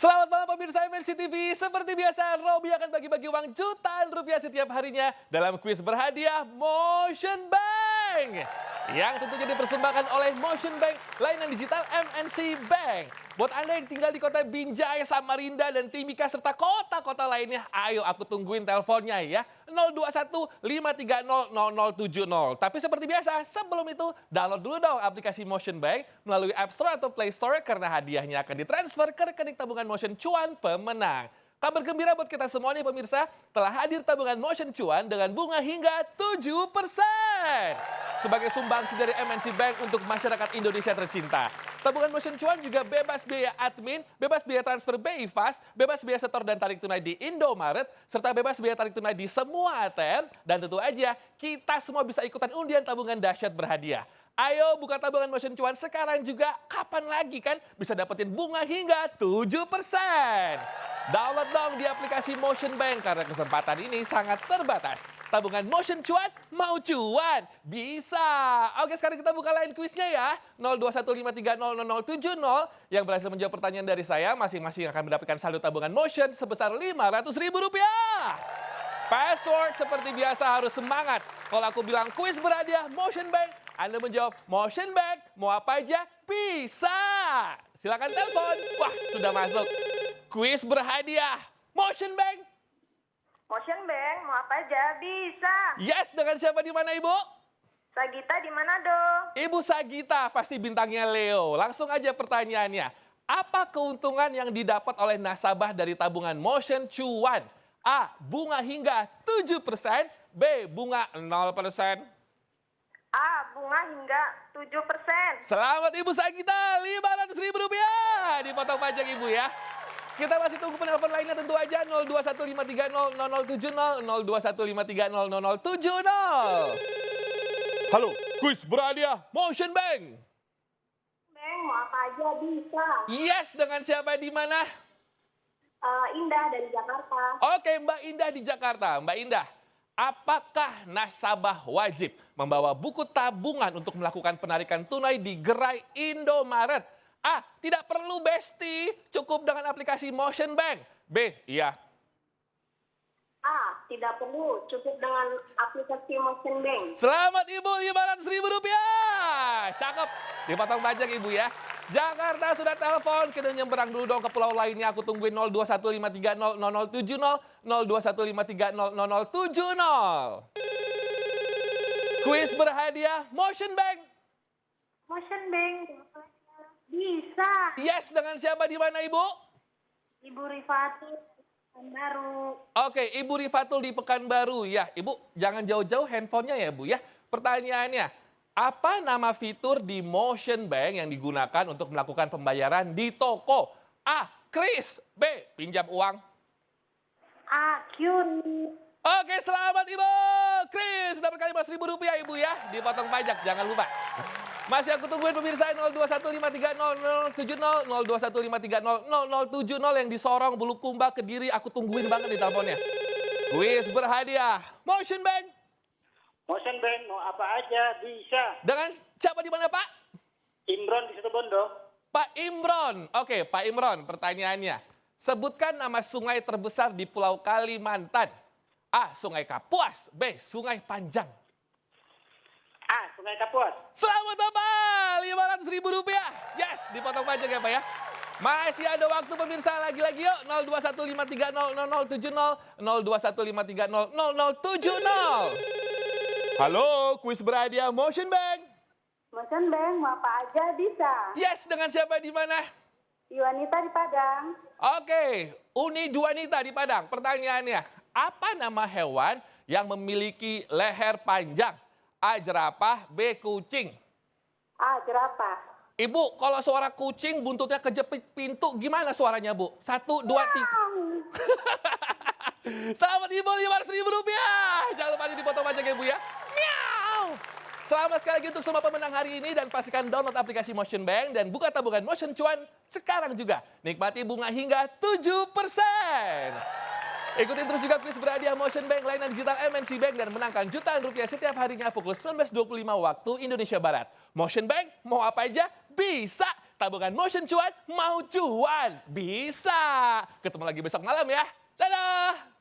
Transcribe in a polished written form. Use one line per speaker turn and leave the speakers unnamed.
Selamat malam pemirsa MNC TV. Seperti biasa, Robi akan bagi-bagi uang jutaan rupiah setiap harinya dalam kuis berhadiah Motion Bank. Yang tentunya dipersembahkan oleh Motion Bank, layanan digital MNC Bank. Buat Anda yang tinggal di kota Binjai, Samarinda, dan Timika, serta kota-kota lainnya, ayo aku tungguin teleponnya ya. 021-530-0070. Tapi seperti biasa, sebelum itu, download dulu dong aplikasi Motion Bank melalui App Store atau Play Store karena hadiahnya akan ditransfer ke rekening tabungan Motion Cuan pemenang. Kabar gembira buat kita semua nih pemirsa, telah hadir tabungan Motion Cuan dengan bunga hingga 7%. Sebagai sumbangsi dari MNC Bank untuk masyarakat Indonesia tercinta. Tabungan Motion Cuan juga bebas biaya admin, bebas biaya transfer BI Fast, bebas biaya setor dan tarik tunai di Indomaret, serta bebas biaya tarik tunai di semua ATM. Dan tentu aja, kita semua bisa ikutan undian tabungan dahsyat berhadiah. Ayo buka tabungan Motion Cuan sekarang juga, kapan lagi kan bisa dapetin bunga hingga 7%. Download dong di aplikasi Motion Bank karena kesempatan ini sangat terbatas. Tabungan Motion Cuan, mau cuan? Bisa! Oke, sekarang kita buka line kuisnya ya. 021530070 yang berhasil menjawab pertanyaan dari saya, masing-masing akan mendapatkan saldo tabungan Motion sebesar Rp500.000. Password seperti biasa harus semangat. Kalau aku bilang kuis berhadiah Motion Bank, Anda menjawab Motion Bank, mau apa aja bisa. Silakan telepon. Wah, sudah masuk. Kuis berhadiah Motion Bank.
Motion Bank, mau apa aja bisa.
Yes, dengan siapa di mana Ibu?
Sagita di Manado.
Ibu Sagita, pasti bintangnya Leo. Langsung aja pertanyaannya. Apa keuntungan yang didapat oleh nasabah dari tabungan Motion Cuan? A. Bunga hingga 7%. B. Bunga 0%.
A. Bunga hingga 7%.
Selamat Ibu Sagita, Rp500.000. Dipotong pajak Ibu ya. Kita masih tunggu penelpon lainnya tentu aja 021530070, 021530070. Halo, kuis berhadiah Motion Bank.
Bank, mau apa aja bisa.
Yes, dengan siapa di mana?
Indah dari Jakarta.
Oke, Mbak Indah di Jakarta. Mbak Indah, apakah nasabah wajib membawa buku tabungan untuk melakukan penarikan tunai di gerai Indomaret? A. Tidak perlu Besti, cukup dengan aplikasi Motion Bank. B. Iya.
A. Tidak perlu, cukup dengan aplikasi Motion Bank.
Selamat Ibu, Rp500.000. Cakep. Dipotong pajak Ibu ya. Jakarta sudah telepon, kita nyeberang dulu dong ke pulau lainnya. Aku tungguin 021530070, 021530070. Kuis berhadiah Motion Bank.
Motion Bank, mau apa aja bisa.
Yes, dengan siapa di mana Ibu?
Ibu Rifati, Pekanbaru.
Oke, Ibu Rifatul di Pekanbaru. Ya, Ibu jangan jauh-jauh handphonenya ya Bu ya. Pertanyaannya, apa nama fitur di Motion Bank yang digunakan untuk melakukan pembayaran di toko? A. Kris. B. Pinjam uang.
A. QRIS.
Oke, selamat Ibu. Kris, mendapatkan Rp500.000 Ibu ya. Dipotong pajak, jangan lupa. Masih aku tungguin pemirsa 021530070, 021530070 yang di Sorong, Bulukumba, Kediri. Aku tungguin banget di teleponnya. Kuis berhadiah Motion Bank.
Motion Bank, mau apa aja bisa.
Dengan siapa di mana Pak?
Imron di Situbondo.
Pak Imron. Oke, Pak Imron, pertanyaannya. Sebutkan nama sungai terbesar di Pulau Kalimantan. A. Sungai Kapuas. B. Sungai Panjang.
A. Sungai Kapuas.
Selamat Bapak, Rp500.000. Yes, dipotong pajak ya Pak ya. Masih ada waktu pemirsa, lagi-lagi yuk. 021530070, 021530070. Halo, kuis berhadiah Motion Bank.
Motion Bank, mau apa aja bisa.
Yes, dengan siapa di mana?
Iwanita di Padang.
Oke, Uni Duanita di Padang. Pertanyaannya, apa nama hewan yang memiliki leher panjang? A. Jerapah, B. Kucing.
A. Jerapah.
Ibu, kalau suara kucing buntutnya kejepit pintu, gimana suaranya Bu? 1, 2, 3. Selamat Ibu, Rp500.000. Jangan lupa dipotong pajak ya Bu ya. Miau. Selamat sekali lagi untuk semua pemenang hari ini dan pastikan download aplikasi Motion Bank dan buka tabungan Motion Cuan sekarang juga. Nikmati bunga hingga 7%. Ikutin terus juga kuis berhadiah Motion Bank layanan digital MNC Bank dan menangkan jutaan rupiah setiap harinya pukul 19.25 waktu Indonesia Barat. Motion Bank, mau apa aja bisa. tabungan Motion Cuan mau cuan. Bisa. Ketemu lagi besok malam ya. Dadah.